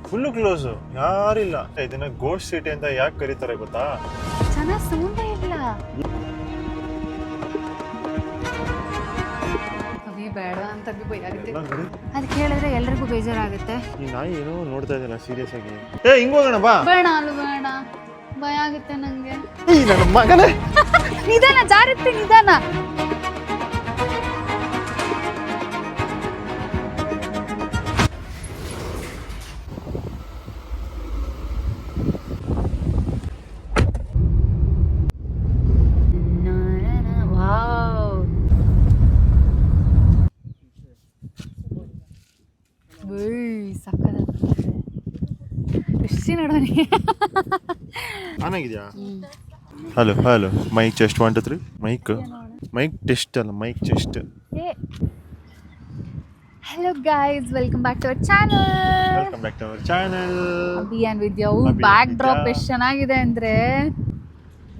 Full close, ಯಾರಿಲ್ಲ. ಇದನ್ನ ghost city ಅಂತ ಯಾಕೆ ಕರೀತಾರೆ ಗೊತ್ತಾ? ಚೆನ್ನಾಗಿ ಸೌಂಡೇ ಇಲ್ಲ. ಅಭಿ ಬೇಡ ಅಂತ ಅಭಿ ಭಯ ಆಗುತ್ತೆ. ಅದು ಕೇಳಿದ್ರೆ ಎಲ್ರಿಗೂ ಬೇಜಾರಾಗುತ್ತೆ. ಈ ನಾಯಿ ಏನೋ ನೋಡ್ತಾ ಇದೆಯಲ್ಲ ಸೀರಿಯಸ್ ಆಗಿ. ಹಿಂಗ್ ಹೋಗೋಣ ಬಾ. ಬೇಡ ಅಲ್ಲ ಬೇಡ, ಭಯ ಆಗುತ್ತೆ ನಂಗೆ. ನನ್ನ ಮಗನೇ ನಿಧಾನ, ಜಾರುತ್ತೆ ನಿಧಾನ. ಚೆನ್ನಾಗಿದ್ಯಾ? Hello hello, mic chest 1 2 3. Mic test ಅಲ್ಲ, mic chest. Hello guys, welcome back to our channel. Welcome back to our channel. Abhi and Vidya. Backdrop ಎಷ್ಟು ಚೆನ್ನಾಗಿದೆ ಅಂದ್ರೆ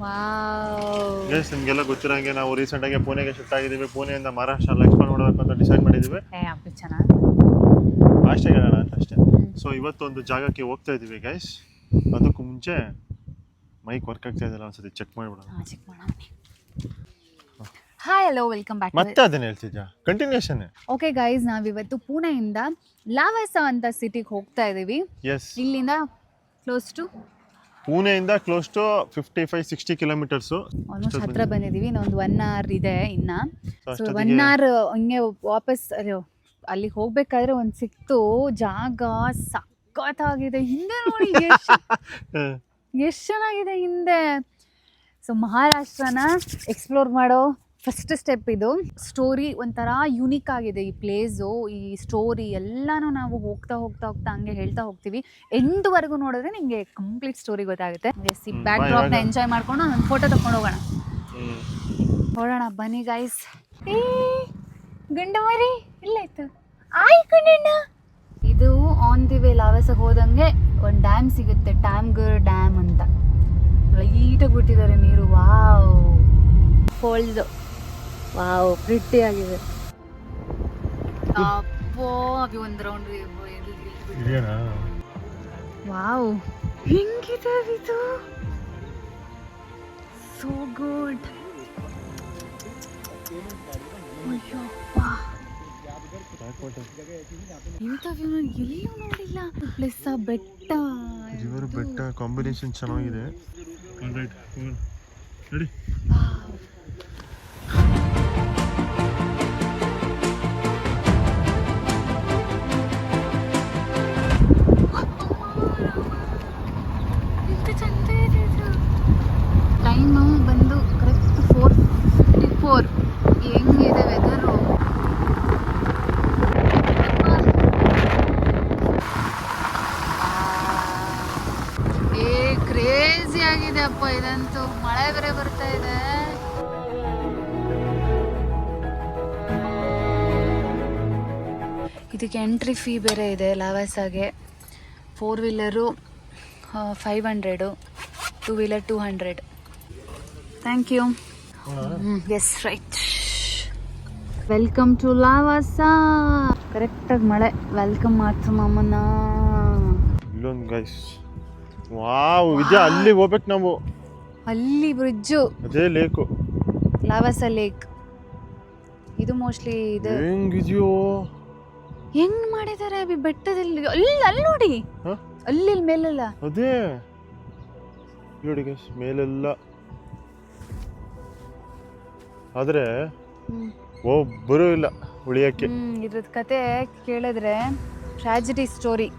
ವಾವ್. ಗೈಸ್, ನಿಮಗೆಲ್ಲ ಗೊತ್ತಿರಂಗೆ ನಾವು ರೀಸೆಂಟ್ ಆಗಿ ಪುಣೆಗೆ ಶಿಫ್ಟ್ ಆಗಿದ್ದೀವಿ. ಪುಣೆಯಿಂದ ಮಹಾರಾಷ್ಟ್ರ ಎಕ್ಸ್ಪ್ಲೋರ್ ಮಾಡಬೇಕು ಅಂತ ಡಿಸೈಡ್ ಮಾಡಿದ್ದೀವಿ. ಅಭಿ ಚೆನ್ನಾಗಿ ಅಷ್ಟೇ ಹೇಳೋಣ ಅಂತ ಅಷ್ಟೇ. ಸೊ ಇವತ್ತೊಂದು ಜಾಗಕ್ಕೆ ಹೋಗ್ತಾ ಇದ್ದೀವಿ ಗೈಸ್. ಅದಕ್ಕೂ ಮುಂಚೆ ಮೈಕ್ ವರ್ಕ್ ಆಗ್ತಾ ಇದೆಯಲ್ಲ, ಒಂದ್ಸತಿ ಚೆಕ್ ಮಾಡಿಬಿಡೋಣ. ಚೆಕ್ ಮಾಡೋಣ. Hi hello, welcome back. ಮತ್ತೆ ಅದನ್ನ ಹೇಳ್ತಿದ್ಯಾ? ಕಂಟಿನ್ಯೂಷನ್. ಓಕೆ ಗೈಸ್, ನಾವಿವತ್ತು ಪುಣೆಯಿಂದ ಲಾವಾಸಾ ಅಂತ ಸಿಟಿಗೆ ಹೋಗ್ತಾ ಇದ್ದೀವಿ. ಎಸ್, ಇಲ್ಲಿಂದ ಕ್ಲೋಸ್ ಟು ಪುಣೆಯಿಂದ ಕ್ಲೋಸ್ ಟು 55-60 ಕಿಲೋಮೀಟರ್ಸು. ಆಲ್ಮೋಸ್ಟ್ ಹತ್ರ ಬಂದಿದ್ದೀವಿ. ಇನ್ನೊಂದು 1 hour ಇದೆ ಇನ್ನ. ಸೊ 1 hour ಹಿಂಗೆ ವಾಪಸ್ ಅಲ್ಲಿಗೆ ಹೋಗ್ಬೇಕಾದ್ರೆ ಒಂದು ಸಿಕ್ತು ಜಾಗ. ಸಖತ್ತಾಗಿದೆ. ಹಿಂದೆ ನೋಡಿ ಎಷ್ಟು ಚೆನ್ನಾಗಿದೆ ಹಿಂದೆ. ಸೊ ಮಹಾರಾಷ್ಟ್ರನ ಎಕ್ಸ್ಪ್ಲೋರ್ ಮಾಡೋ ಫಸ್ಟ್ ಸ್ಟೆಪ್ ಇದು. ಸ್ಟೋರಿ ಒಂಥರ ಯುನೀಕ್ ಆಗಿದೆ ಈ ಪ್ಲೇಸು. ಈ ಸ್ಟೋರಿ ಎಲ್ಲನೂ ನಾವು ಹೋಗ್ತಾ ಹೋಗ್ತಾ ಹೋಗ್ತಾ ಹಂಗೆ ಹೇಳ್ತಾ ಹೋಗ್ತೀವಿ. ಎಂಡ್ವರೆಗೂ ನೋಡಿದ್ರೆ ನಿಮಗೆ ಕಂಪ್ಲೀಟ್ ಸ್ಟೋರಿ ಗೊತ್ತಾಗುತ್ತೆ. ಎಸ್, ಈ ಬ್ಯಾಕ್ ಡ್ರಾಪ್ನ ಎಂಜಾಯ್ ಮಾಡ್ಕೊಂಡು ಒಂದು ಫೋಟೋ ತಗೊಂಡು ಹೋಗೋಣ. ನೋಡೋಣ ಬನ್ನಿ ಗೈಸ್. ಗಂಡು ಮರಿ ಇಲ್ಲಾಯ್ತು. ಆಯ್ ಕಣ್ಣ. ಇದು ಆನ್ ದಿ ವೇ ಲಾವಾಸಾಗೆ ಹೋದಂಗೆ ಒಂದು ಡ್ಯಾಮ್ ಸಿಗುತ್ತೆ, ಟ್ಯಾಮ್ಗರ್ ಡ್ಯಾಮ್ ಅಂತ. ಲೈಟಾಗಿ ಬಿಟ್ಟಿದ್ದಾರೆ ನೀರು. Wow, falls. ವಾವ್, ಪ್ರಿಟಿ ಆಗಿದೆ. ಅಪ್ಪೋ, ಅಭಿ ಒಂದು ರೌಂಡ್. ವಾವ್, ಹೆಂಗಿದೆ ಇದು? So good. ಅಯ್ಯಪ್ಪ, ಇಂಥ ವ್ಯೂ ನಾನು ಎಲ್ಲೂ ನೋಡಿಲ್ಲ. ಪ್ಲಸ್ ಆ ಬೆಟ್ಟ, ರಿವರ್ ಬೆಟ್ಟ ಕಾಂಬಿನೇಷನ್ ಚೆನ್ನಾಗಿದೆ. ರೆಡಿ? ಎಷ್ಟು ಚಂದ ಇದೆ ಇದು. ಟೈಮು ಬಂದು ಕರೆಕ್ಟ್ 4:54. ಹೆಂಗಿದೆ ವೆದರು? ಕ್ರೇಜಿ ಆಗಿದೆ ಅಪ್ಪ ಇದಂತೂ. ಮಳೆ ಬೇರೆ ಬರ್ತಾ ಇದೆ. ಇದಕ್ಕೆ ಎಂಟ್ರಿ ಫೀ ಬೇರೆ ಇದೆ ಲಾವಾಸಾಗೆ. 4 wheeler 500, 2 wheeler 200. Thank you. Yes, right. Welcome to Lavasa. ಕರೆಕ್ಟಾಗಿ ಮಳೆ ವೆಲ್ಕಮ್ ಮಾಡ್ತು ಮಾಮನ್ನ. ಇಲ್ಲೊಂದು ಗೈಸ್, ವಾವ್, ವಿದ್ಯಾ ಅಲ್ಲಿ ಹೋಗ್ಬೇಕು ನಾವು. ಅಲ್ಲಿ ಬ್ರಿಡ್ಜು, ಅದೇ ಲೇಕು, ಲಾವಾಸಾ ಲೇಕ್. ಇದು ಮೋಸ್ಟ್ಲಿ ಇದು ಹೆಂಗಿದ್ಯೋ, ಹೆಂಗ್ ಮಾಡಿದ್ದಾರೆ ಬೆಟ್ಟದಲ್ಲಿ. ಅಲ್ಲಿ ನೋಡಿ, ಅಲ್ಲಿ ಮೇಲೆಲ್ಲ ಅದೇ ನೋಡಿ ಗೈಸ್, ಮೇಲೆಲ್ಲ. ಆದ್ರೆ ಒಬ್ಬರು ಇಲ್ಲ ಉಳಿಯಕ್ಕೆ. ಇದ್ರದ್ದು ಕತೆ ಕೇಳಿದ್ರೆ tragedy story.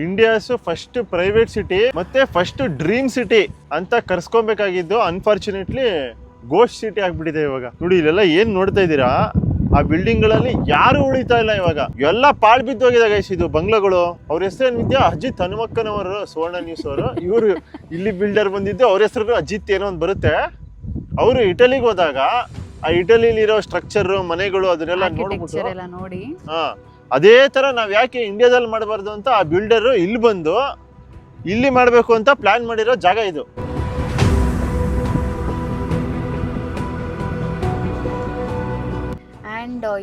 India's first private city ಮತ್ತೆ ಫಸ್ಟ್ ಡ್ರೀಮ್ ಸಿಟಿ ಅಂತ ಕರ್ಸ್ಕೊಬೇಕಾಗಿದ್ದು ಅನ್ಫಾರ್ಚುನೇಟ್ಲಿ ಗೋಸ್ಟ್ ಸಿಟಿ ಆಗ್ಬಿಟ್ಟಿದೆ ಇವಾಗ. ನೋಡಿ ಇಲ್ಲೆಲ್ಲ ಏನ್ ನೋಡ್ತಾ ಇದ್ದೀರಾ, ಆ ಬಿಲ್ಡಿಂಗ್ ಗಳಲ್ಲಿ ಯಾರು ಉಳಿತಾ ಇಲ್ಲ ಇವಾಗ. ಎಲ್ಲ ಪಾಳ್ ಬಿದ್ದೋಗಿದೆ ಗೈಸ್. ಇದು ಬಂಗ್ಲೆಗಳು. ಅವ್ರ ಹೆಸರೇನು ವಿದ್ಯಾ? ಅಜಿತ್ ಹನುಮಕ್ಕನವರು, ಸುವರ್ಣ ನ್ಯೂಸ್ ಅವರು. ಇವರು ಇಲ್ಲಿ ಬಿಲ್ಡರ್ ಬಂದಿದ್ದು. ಅವ್ರ ಹೆಸರು ಅಜಿತ್ ಏನೋ ಒಂದು ಬರುತ್ತೆ. ಅವರು ಇಟಲಿಗೆ ಹೋದಾಗ ಆ ಇಟಲಿಲಿ ಇರೋ ಸ್ಟ್ರಕ್ಚರ್, ಮನೆಗಳು ಅದನ್ನೆಲ್ಲ ನೋಡ್ಬಿಟ್ಟು ನೋಡಿ, ಅದೇ ತರ ನಾವ್ ಯಾಕೆ ಇಂಡಿಯಾದಲ್ಲಿ ಮಾಡಬಾರ್ದು ಅಂತ ಆ ಬಿಲ್ಡರ್ ಇಲ್ಲಿ ಬಂದು ಇಲ್ಲಿ ಮಾಡ್ಬೇಕು ಅಂತ ಪ್ಲಾನ್ ಮಾಡಿರೋ ಜಾಗ ಇದು.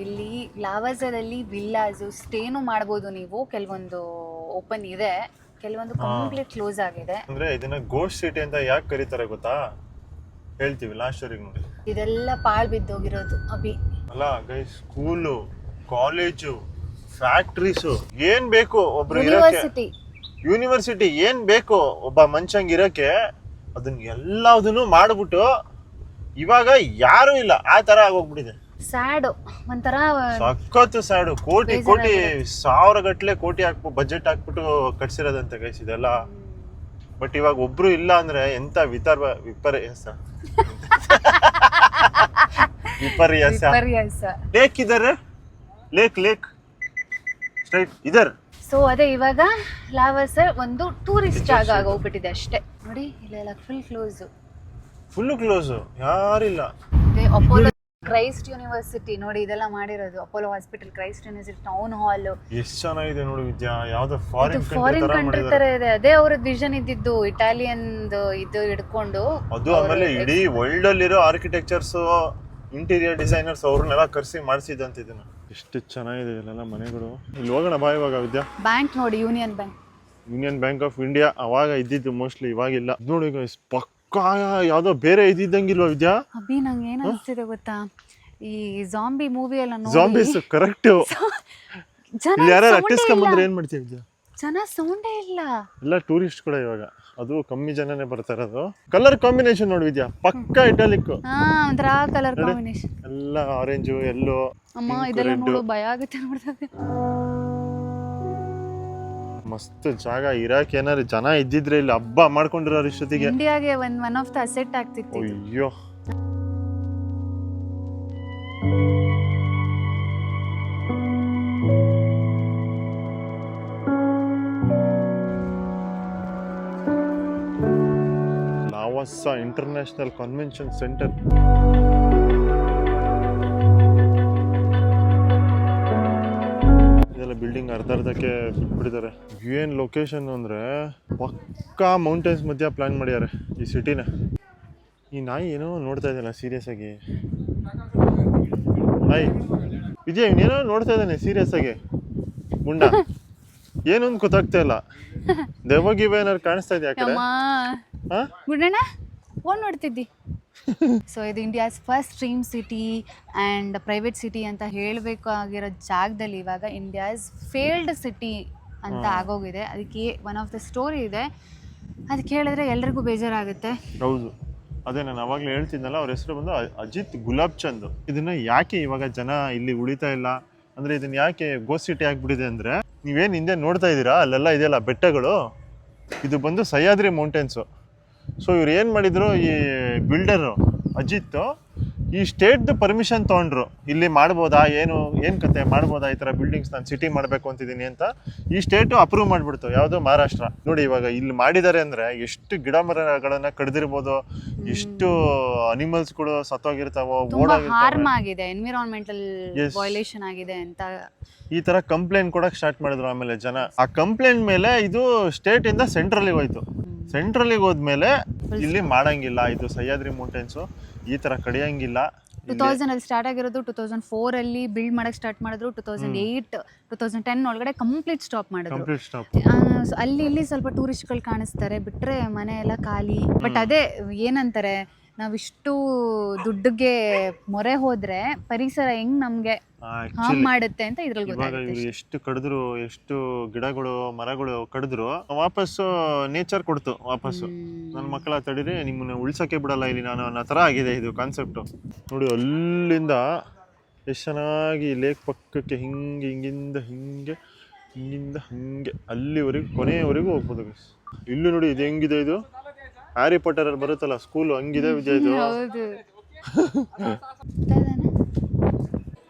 ಇಲ್ಲಿ ಲಾವಾಜದಲ್ಲಿ ವಿಲ್ಲಾಸು ಸ್ಟೇನು ಮಾಡ್ಬೋದು ನೀವು. ಕೆಲವೊಂದು ಓಪನ್ ಇದೆ, ಕೆಲವೊಂದು ಕಂಪ್ಲೀಟ್ ಕ್ಲೋಸ್ ಆಗಿದೆ. ಅಂದ್ರೆ ಇದನ್ನ ಗೋಸ್ಟ್ ಸಿಟಿ ಅಂತ ಯಾಕೆ ಕರೀತಾರೆ ಗೊತ್ತಾ? ಹೇಳ್ತೀವಿ ಲಾಸ್ಟ್ ವರೆಗೆ ನೋಡಿ. ಇದೆಲ್ಲ ಪಾಳ್ ಬಿದ್ದೋಗಿರೋದು ಅಭಿ. ಅಲ್ಲ ಗೈಸ್, ಸ್ಕೂಲು, ಕಾಲೇಜು, ಫ್ಯಾಕ್ಟ್ರೀಸು, ಏನ್ ಬೇಕು ಒಬ್ರು ಇರಕ್ಕೆ, ಯೂನಿವರ್ಸಿಟಿ ಏನ್ ಬೇಕು ಒಬ್ಬ ಮನುಷ್ಯಂಗ್ ಇರಕ್ಕೆ, ಅದನ್ನ ಎಲ್ಲದನ್ನು ಮಾಡ್ಬಿಟ್ಟು ಇವಾಗ ಯಾರು ಇಲ್ಲ ಆ ತರ ಆಗೋಗ್ಬಿಟ್ಟಿದೆ. ಸ್ಯಾಡು ಒಂಥರ ಸಖತ್ತು ಸ್ಯಾಡು. ಕೋಟಿ ಕೋಟಿ ಸಾವಿರ ಗಟ್ಲೆ ಕೋಟಿ ಬಜೆಟ್ ಹಾಕ್ಬಿಟ್ಟು ಕಟ್ಸಿರೋದಂತೆ ಗೈಸ್ ಇದೆಲ್ಲ. ಬಟ್ ಇವಾಗ ಒಬ್ರು ಇಲ್ಲ ಅಂದ್ರೆ ಎಂತ ವಿಪರ್ಯಾಸ ಲೇಕ್ ಇದಾರೆ, ಲೇಕ್ ಸ್ಟ್ರೈಟ್ ಇದರ್. ಸೊ ಅದೇ ಇವಾಗ ಲಾವಾಸ ಒಂದು ಟೂರಿಸ್ಟ್ ಜಾಗ ಆಗೋಗ್ಬಿಟ್ಟಿದೆ ಅಷ್ಟೇ. ನೋಡಿ ಇಲ್ಲೆಲ್ಲ ಫುಲ್ ಕ್ಲೋಸ್, ಯಾರಿಲ್ಲ. ಅಪೋಲೋ ಕ್ರೈಸ್ಟ್ ಯೂನಿವರ್ಸಿಟಿ ನೋಡಿ ಇದೆಲ್ಲ ಮಾಡಿರೋದು. Apollo hospital, Christ university, town hall ಎಷ್ಟು ಚೆನ್ನಾಗಿದೆ ನೋಡಿ ವಿದ್ಯಾ. ಯಾವ್ದೋ ಫಾರಿನ್ ಕಂಟ್ರಿ ತರ ಇದೆ. ಅದೇ ಅವ್ರದ್ದು ವಿಷನ್ ಇದ್ದಿದ್ದು, ಇಟಾಲಿಯನ್ ಇದು ಹಿಡ್ಕೊಂಡು. ಅದು ಆಮೇಲೆ ಇಡೀ ವರ್ಲ್ಡ್ ಅಲ್ಲಿರೋ ಆರ್ಕಿಟೆಕ್ಚರ್ಸ್, ಇಂಟೀರಿಯರ್ ಡಿಸೈನರ್ಸ್ ಅವ್ರನ್ನೆಲ್ಲ ಕರ್ಸಿ ಮಾಡಿಸಿದಂತ ಇದನ್ನ. ಎಷ್ಟು ಚೆನ್ನಾಗಿದೆ ಇಲ್ಲೆಲ್ಲ ಮನೆಗಳು. ಇಲ್ಲಿ ಹೋಗೋಣ ಬಾ ಇವಾಗ ವಿದ್ಯಾ. ಬ್ಯಾಂಕ್ ನೋಡಿ, ಯೂನಿಯನ್ ಬ್ಯಾಂಕ್ ಆಫ್ ಇಂಡಿಯಾ ಅವಾಗ ಇದ್ದಿದ್ದು ಮೋಸ್ಟ್ಲಿ, ಇವಾಗಿಲ್ಲ. ನೋಡಿ ಪಕ್ಕ ಯಾವ್ದೋ ಬೇರೆ ಇದ್ದಿದ್ದಂಗಿಲ್ವಾ ವಿದ್ಯಾ? ಅಭಿ ನಂಗೆ ಏನ್ ಅನ್ಸ್ತಿದೆ ಗೊತ್ತಾ, ಈ ಜಾಂಬಿ ಮೂವಿ ಎಲ್ಲ ನೋಡಿ, ಜಾಂಬೀಸ್ ಕರೆಕ್ಟ್. ಯಾರು ಅಟ್ಟಿಸ್ಕೊಂಡ್ಬಂದ್ರೆ ಏನ್ ಮಾಡ್ತೀವಿ ವಿದ್ಯಾ? ಜನ ಸೌಂಡೇ ಇಲ್ಲ. ಎಲ್ಲ ಟೂರಿಸ್ಟ್ ಕೂಡ ಇವಾಗ, ಅದು ಕಮ್ಮಿ ಜನನೇ ಬರ್ತಾ ಇರೋದು. ಕಲರ್ ಕಾಂಬಿನೇಷನ್ ನೋಡಿ ವಿದ್ಯಾ, ಪಕ್ಕ ಇಟಾಲಿಕ್. ಒಂಥರ ಕಲರ್ ಕಾಂಬಿನೇಷನ್ ಎಲ್ಲ ಆರೆಂಜ್, ಎಲ್ಲೋ. ಅಮ್ಮ ಇದೆಲ್ಲ ನೋಡು ಭಯ ಆಗುತ್ತೆ ನೋಡಿದಾಗ. ಮಸ್ತ್ ಜಾಗ. ಇರಾಕ್ ಏನಾರು ಜನ ಇದ್ದಿದ್ರೆ ಇಲ್ಲಿ ಹಬ್ಬ ಮಾಡ್ಕೊಂಡಿರೋ ಇಷ್ಟೊತ್ತಿಗೆ. ಇಂಡಿಯಾಗೆ ಒನ್ ಆಫ್ ದ ಅಸೆಟ್ ಆಗ್ತಿತ್ತು. ಅಯ್ಯೋ, Lavasa international convention centre. Building ಅರ್ಧಕ್ಕೆ ಬಿಟ್ಬಿಟ್ಟಿದ್ದಾರೆ. ಏನ್ ಲೊಕೇಶನ್ ಅಂದ್ರೆ ಪಕ್ಕಾ ಮೌಂಟೇನ್ಸ್ ಮಧ್ಯ ಪ್ಲಾನ್ ಮಾಡ್ಯಾರೆ ಈ ಸಿಟಿನ. ಈ ನಾಯಿ ಏನೋ ನೋಡ್ತಾ ಇದೆಯಲ್ಲ ಸೀರಿಯಸ್ ಆಗಿ. ನಾಯಿ ವಿಜಯ್ ಏನೋ ನೋಡ್ತಾ ಇದ್ದಾನೆ ಸೀರಿಯಸ್ ಆಗಿ. ಮುಂಡ ಏನು ಅಂತ ಗೊತ್ತಾಗ್ತಾ ಇಲ್ಲ. ದೆವ್ವ ಏನಾರು ಕಾಣಿಸ್ತಾ ಇದೆಯಾ ಕಡೆ? ಗುಡಣ್ಣ ಫೋನ್ ನೋಡ್ತಿದ್ದಿ. ಸೊ ಇದು India's first dream city and private city ಅಂತ ಹೇಳಬೇಕಾಗಿರೋ ಜಾಗದಲ್ಲಿ ಇವಾಗ ಇಂಡಿಯಾಸ್ ಫೇಲ್ಡ್ ಸಿಟಿ ಅಂತ ಆಗೋಗಿದೆ. ಅದಕ್ಕೆ ಒನ್ ಆಫ್ ದ ಸ್ಟೋರಿ ಇದೆ, ಅದು ಕೇಳಿದ್ರೆ ಎಲ್ರಿಗೂ ಬೇಜಾರಾಗುತ್ತೆ. ಹೌದು, ಅದೇ ನಾನು ಅವಾಗಲೇ ಹೇಳ್ತಿದ್ನಲ್ಲ, ಅವ್ರ ಹೆಸರು ಬಂದು ಅಜಿತ್ ಗುಲಾಬ್ ಚಂದ್. ಇದನ್ನ ಯಾಕೆ ಇವಾಗ ಜನ ಇಲ್ಲಿ ಉಳಿತಾ ಇಲ್ಲ ಅಂದ್ರೆ, ಇದನ್ನ ಯಾಕೆ ಗೋಸ್ಟ್ ಸಿಟಿ ಆಗ್ಬಿಟ್ಟಿದೆ ಅಂದ್ರೆ, ನೀವೇನು ಹಿಂದೆ ನೋಡ್ತಾ ಇದ್ದೀರಾ ಅಲ್ಲೆಲ್ಲ ಇದೆಯಲ್ಲ ಬೆಟ್ಟಗಳು, ಇದು ಬಂದು ಸಹ್ಯಾದ್ರಿ ಮೌಂಟೇನ್ಸು. ಸೊ ಇವ್ರು ಏನು ಮಾಡಿದ್ರು, ಈ ಬಿಲ್ಡರು ಅಜಿತ್ ಈ ಸ್ಟೇಟ್ದು ಪರ್ಮಿಷನ್ ತೊಗೊಂಡ್ರು. ಇಲ್ಲಿ ಮಾಡ್ಬೋದಾ, ಏನು ಕತೆ ಮಾಡ್ಬೋದಾ ಈ ಥರ ಬಿಲ್ಡಿಂಗ್ಸ್, ನಾನು ಸಿಟಿ ಮಾಡಬೇಕು ಅಂತಿದ್ದೀನಿ ಅಂತ ಈ ಸ್ಟೇಟು ಅಪ್ರೂವ್ ಮಾಡಿಬಿಡ್ತು. ಯಾವುದೋ ಮಹಾರಾಷ್ಟ್ರ. ನೋಡಿ ಇವಾಗ ಇಲ್ಲಿ ಮಾಡಿದ್ದಾರೆ ಅಂದರೆ ಎಷ್ಟು ಗಿಡ ಮರಗಳನ್ನು ಕಡ್ದಿರ್ಬೋದು, ಎಷ್ಟು ಅನಿಮಲ್ಸ್ಗಳು ಸತ್ತೋಗಿರ್ತಾವೋ, ಹಾರ್ಮ್ ಆಗಿದೆ, ಎನ್ವಿರಾನ್ಮೆಂಟಲ್ ವೈಲೇಷನ್ ಆಗಿದೆ ಅಂತ ಈ ಥರ ಕಂಪ್ಲೇಂಟ್ ಕೊಡೋಕೆ ಸ್ಟಾರ್ಟ್ ಮಾಡಿದ್ರು. ಆಮೇಲೆ ಜನ ಆ ಕಂಪ್ಲೇಂಟ್ ಮೇಲೆ ಇದು ಸ್ಟೇಟಿಂದ ಸೆಂಟ್ರಲಿಗೆ ಹೋಯ್ತು. ಸೆಂಟ್ರಲಿಗೆ ಹೋದ್ಮೇಲೆ ಇಲ್ಲಿ ಮಾಡಂಗಿಲ್ಲ, ಇದು ಸಹ್ಯಾದ್ರಿ ಮೌಂಟೇನ್ಸು ಈ ತರ ಕಡಿಯಂಗಿಲ್ಲ. 2000 ಅಲ್ಲಿ ಸ್ಟಾರ್ಟ್ ಆಗಿರೋದು, 2004 ಅಲ್ಲಿ ಬಿಲ್ಡ್ ಮಾಡಕ್ ಸ್ಟಾರ್ಟ್ ಮಾಡಿದ್ರು, 2008 2010 ಒಳಗಡೆ ಕಂಪ್ಲೀಟ್ ಸ್ಟಾಪ್ ಮಾಡಿದ್ರು. ಅಲ್ಲಿ ಇಲ್ಲಿ ಸ್ವಲ್ಪ ಟೂರಿಸ್ಟ್ಗಳು ಕಾಣಿಸ್ತಾರೆ, ಬಿಟ್ರೆ ಮನೆ ಎಲ್ಲ ಖಾಲಿ. ಬಟ್ ಅದೇ ಏನಂತಾರೆ, ನಾವಿಷ್ಟು ದುಡ್ಡಿಗೆ ಮೊರೆ ಹೋದ್ರೆ ಪರಿಸರ ಹೆಂಗ್ ನಮ್ಗೆ ಹಾರ್ಮ್ ಮಾಡುತ್ತೆ ಅಂತ ಇದ್ರಲ್ಲಿ ಗೊತ್ತಾಗುತ್ತೆ. ಎಷ್ಟು ಕಡಿದ್ರು, ಎಷ್ಟು ಗಿಡಗಳು ಮರಗಳು ಕಡಿದ್ರು ವಾಪಸ್ಸು ನೇಚರ್ ಕೊಡ್ತು ವಾಪಸ್ಸು. ನನ್ನ ಮಕ್ಕಳ ತಡೀರಿ, ನಿಮ್ಮನ್ನ ಉಳ್ಸಕ್ಕೆ ಬಿಡಲ್ಲ ಇಲ್ಲಿ ನಾನು ಅನ್ನೋ ಥರ ಆಗಿದೆ ಇದು ಕಾನ್ಸೆಪ್ಟು. ನೋಡಿ ಅಲ್ಲಿಂದ ಎಷ್ಟು ಚೆನ್ನಾಗಿ ಲೇಕ್ ಪಕ್ಕಕ್ಕೆ ಹಿಂಗಿಂದ ಹಿಂಗೆ ಅಲ್ಲಿವರೆಗೂ ಕೊನೆಯವರೆಗೂ ಹೋಗ್ಬೋದು. ಇಲ್ಲೂ ನೋಡಿ ಇದು ಹೆಂಗಿದೆ, ಇದು ಹ್ಯಾರಿ ಪಾಟರ್ ಅಲ್ಲಿ ಬರುತ್ತಲ್ಲ ಸ್ಕೂಲ್, ಹಂಗಿದೆ ವಿಜಯ್ ಇದು.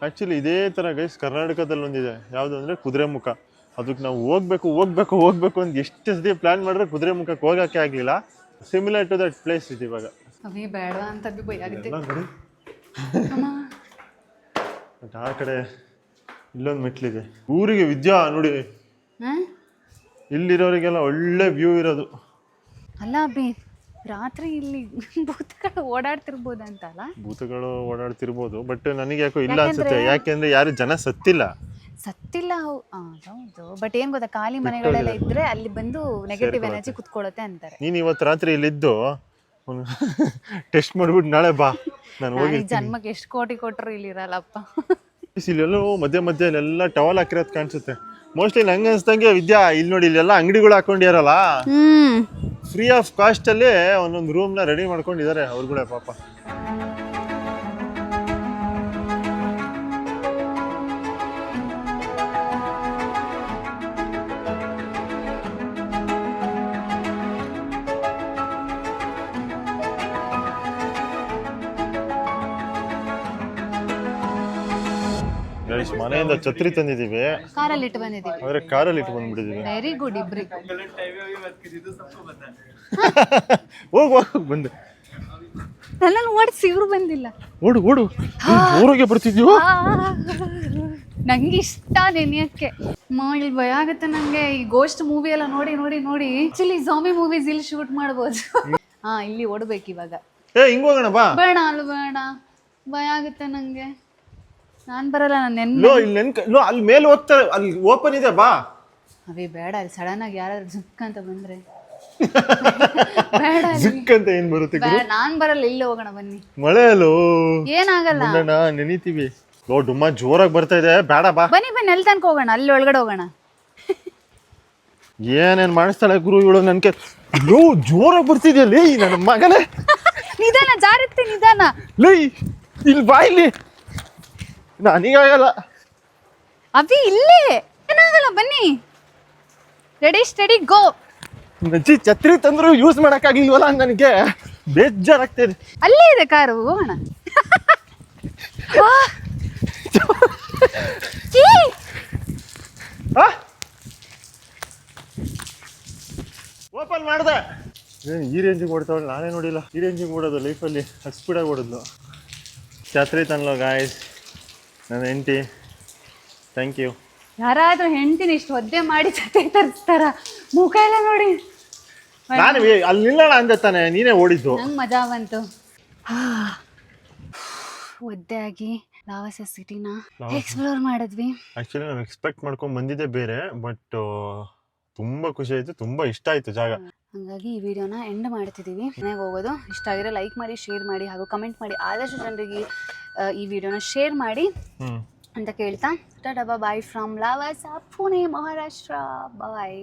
ಆಕ್ಚುಲಿ ಇದೇ ತರ ಗೈಸ್ ಕರ್ನಾಟಕದಲ್ಲಿ ಒಂದಿದೆ, ಯಾವ್ದು ಅಂದ್ರೆ ಕುದುರೆಮುಖ. ಅದಕ್ಕೆ ನಾವು ಹೋಗ್ಬೇಕು ಅಂತ ಎಷ್ಟು ಸತಿ ಪ್ಲಾನ್ ಮಾಡಿದ್ರೆ ಕುದುರೆಮುಖಕ್ಕೆ ಹೋಗಕ್ಕೆ ಆಗ್ಲಿಲ್ಲ. ಸಿಮಿಲರ್ ಟು ದಟ್ ಪ್ಲೇಸ್ ಇದೆ ಇವಾಗ. ಬಟ್ ಆ ಕಡೆ ಇಲ್ಲೊಂದು ಮೆಟ್ಲಿದೆ ಊರಿಗೆ. ವಿದ್ಯಾ ನೋಡಿ, ಇಲ್ಲಿರೋರಿಗೆಲ್ಲ ಒಳ್ಳೆ ವ್ಯೂ ಇರೋದು. ಅಲ್ಲ ಅಭಿ, ರಾತ್ರಿ ಇಲ್ಲಿ ಭೂತಗಳು ಓಡಾಡ್ತಿರ್ಬೋದಂತಲ್ಲ. ಭೂತಗಳು ಓಡಾಡ್ತಿರ್ಬೋದು, ಬಟ್ ನನಗೆ ಯಾಕೋ ಇಲ್ಲ ಅನ್ಸುತ್ತೆ. ಯಾಕೆಂದ್ರೆ ಯಾರು ಜನ ಸತ್ತಿಲ್ಲ. ಹೌದು, ಬಟ್ ಏನ್ ಗೊತ್ತಾ, ಖಾಲಿ ಮನೆಗಳೆಲ್ಲ ಇದ್ರೆ ಅಲ್ಲಿ ಬಂದು ನೆಗೆಟಿವ್ ಎನರ್ಜಿ ಕುತ್ಕೊಳ್ಳುತ್ತೆ ಅಂತಾರೆ. ನೀನ್ ಇವತ್ತು ರಾತ್ರಿ ಇಲ್ಲಿದ್ದು ಟೆಸ್ಟ್ ಮಾಡ್ಬಿಟ್ಟು ನಾಳೆ ಬಾ, ನಾನು ಹೋಗಿ ಜನ್ಮಕ್ಕೆ ಎಷ್ಟು ಕೋಟಿ ಕೊಟ್ಟರು ಇಲ್ಲಿ ಇರಲ್ಲಪ್ಪ. ಇಲ್ಲೆಲ್ಲೋ ಮಧ್ಯ ಮಧ್ಯ ಇಲ್ಲೆಲ್ಲ ಟವಲ್ ಹಾಕಿರೋದು ಕಾಣಿಸುತ್ತೆ. ಮೋಸ್ಟ್ಲಿ ನಂಗೆ ಅನ್ಸ್ದಂಗೆ ವಿದ್ಯಾ, ಇಲ್ಲಿ ನೋಡಿ ಇಲ್ಲೆಲ್ಲ ಅಂಗಡಿಗಳು ಹಾಕೊಂಡಿರಲ್ಲ, ಫ್ರೀ ಆಫ್ ಕಾಸ್ಟ್ ಅಲ್ಲಿ ಒಂದೊಂದು ರೂಮ್ ನ ರೆಡಿ ಮಾಡ್ಕೊಂಡಿದ್ದಾರೆ ಅವ್ರುಗಳೇ ಪಾಪ. ಮನೆಯಿಂದ ಛತ್ರಿ ತಂದಿದೀವಿ, ಕಾರಲ್ಲಿ ಇಟ್ಟು ಬಂದಿದ್ದೀವಿ. ಆದ್ರೆ ಕಾರಲ್ಲಿ ಇಟ್ಟು ಬಂದ್ಬಿಟ್ಟಿದೀವಿ. Very good ಇಬ್ರಿ. ಹೋಗ್ ಬಂದೆ, ನನ್ನ ಓಡಿಸಿ ಇವ್ರು ಬಂದಿಲ್ಲ. ಓಡು ಓಡು, ಊರಿಗೆ ಬರ್ತಿದ್ಯೋ. ನಂಗೆ ಇಷ್ಟ ನೆನೆಯಕ್ಕೆ. ಇಲ್ಲಿ ಭಯ ಆಗುತ್ತೆ ನಂಗೆ, ಈ ಗೋಸ್ಟ್ ಮೂವಿ ಎಲ್ಲ ನೋಡಿ ನೋಡಿ ನೋಡಿ. ಆಕ್ಚುಲಿ ಝಾಂಬಿ ಮೂವೀಸ್ ಇಲ್ಲಿ ಶೂಟ್ ಮಾಡ್ಬೋದು. ಇಲ್ಲಿ ಓಡ್ಬೇಕು ಇವಾಗ. ಹಿಂಗ್ ಹೋಗೋಣ ಬಾ. ಬೇಡ ಅಲ್ಲಿ ಬೇಡ, ಭಯ ಆಗುತ್ತೆ ನಂಗೆ. ನಾನ್ ಬರಲ್ಲ, ಅಲ್ಲಿ ಮೇಲೆ ಹೋಗ್ತಾರೆ, ಅಲ್ಲಿ ಓಪನ್ ಇದೆ ಬಾ. ಅವೇ ಬೇಡ, ಅಲ್ಲಿ ಸಡನ್ ಆಗಿ ಯಾರಾದ್ರೂ ಜುಕ್ ಅಂತ ಬಂದ್ರೆ ಬೇಡ. ಜಿಕ್ ಅಂತ ಏನ್ ಬರುತ್ತೆ? ನಾನ್ ಬರಲ್ಲ, ಇಲ್ಲಿ ಹೋಗೋಣ ಬನ್ನಿ. ಮಳೆ ಅಲ್ಲೋ, ಏನಾಗಲ್ಲ, ನೆನಿತೀವಿ. ಡುಮ್ಮ ಜೋರಾಗಿ ಬರ್ತಾ ಇದೆ, ಬೇಡ ಬಾ. ಬನ್ನಿ ಬನ್ನಿ, ಅಲ್ಲಿ ತನಕ ಹೋಗೋಣ, ಅಲ್ಲಿ ಒಳಗಡೆ ಹೋಗೋಣ. ಏನೇನ್ ಮಾಡಿಸ್ತಾಳೆ ಗುರು ಇವಳು ನನ್ಗೆ. ಜೋರಾಗಿ ಬರ್ತಿದ್ಯಲ್ಲಿ ನನ್ನ ಮಗನೇ. ನಿಧಾನ, ಜಾರತ್ತೆ ನಿಧಾನ. ಲೈ ಇಲ್ಲಿ ಬಾ, ಇಲ್ಲಿ ನನಗಾಗಲ್ಲ. ಅವಿ ಇಲ್ಲೇ ಏನಾಗಲ್ಲ, ಬನ್ನಿ. ರೆಡಿ ಸ್ಟಡಿ ಗೋ. ನಜ್ಜಿ ಛತ್ರಿ ತಂದ್ರು ಯೂಸ್ ಮಾಡಕ್ಕಾಗಿಲ್ವಲ್ಲ, ನನಗೆ ಬೇಜಾರಾಗ್ತಿದೆ. ಅಲ್ಲೇ ಇದೆ ಕಾರು, ಹೋಗೋಣ. ಓಪನ್ ಮಾಡ್ದೆ. ಈ ರೇಂಜಿಗೆ ಓಡ್ತಾವಳು, ನಾನೇ ನೋಡಿಲ್ಲ. ಈ ರೇಂಜಿಗೆ ಓಡೋದು ಲೈಫಲ್ಲಿ, ಅಷ್ಟು ಸ್ಪೀಡಾಗಿ ಓಡೋದು. ಛತ್ರಿ ತಂದ್ಲೋ ಗಾಯ್ಸ್ ನನ್ನ ಹೆಂಡತಿ, ಥ್ಯಾಂಕ್ ಯು. ಯಾರಾದ್ರೂ ಹೆಂಡತಿನ ಇಷ್ಟು ಒದ್ದೆ ಮಾಡಿ ಛತ್ರಿ ತರಿಸ್ತಾರ? ಮುಖ ಎಲ್ಲ ನೋಡಿ. ನಾನು ಅಲ್ಲಿ ನಿಲ್ಲೋಣ ಅಂದೆ ತಾನೆ, ನೀನೇ ಓಡಿದ್ದು. ನಂಗೆ ಮಜಾ ಬಂತು. ಒದ್ದೆ ಆಗಿ ಲಾವಾಸ ಸಿಟಿನ ಎಕ್ಸ್ಪ್ಲೋರ್ ಮಾಡಿದ್ವಿ. ಆಕ್ಚುಲಿ ನಾವು ಎಕ್ಸ್ಪೆಕ್ಟ್ ಮಾಡ್ಕೊಂಡು ಬಂದಿದ್ದೆ ಬೇರೆ, ಬಟ್ ತುಂಬಾ ಖುಷಿ ಆಯ್ತು, ತುಂಬಾ ಇಷ್ಟ ಆಯ್ತು ಜಾಗ. ಹಾಗಾಗಿ ಈ ವಿಡಿಯೋನ ಎಂಡ್ ಮಾಡ್ತಿದ್ದೀವಿ. ಮನೆಗೆ ಹೋಗೋದು ಇಷ್ಟ ಆಗಿರೋ ಲೈಕ್ ಮಾಡಿ, ಶೇರ್ ಮಾಡಿ ಹಾಗೂ ಕಮೆಂಟ್ ಮಾಡಿ. ಆದಷ್ಟು ಜನರಿಗೆ ಈ ವಿಡಿಯೋನ ಶೇರ್ ಮಾಡಿ ಅಂತ ಕೇಳ್ತಾ ಟಾಟಾ ಬಾಯ್ ಫ್ರಮ್ ಲಾವಾಸ, ಪುಣೆ, ಮಹಾರಾಷ್ಟ್ರ. ಬಾಯ್.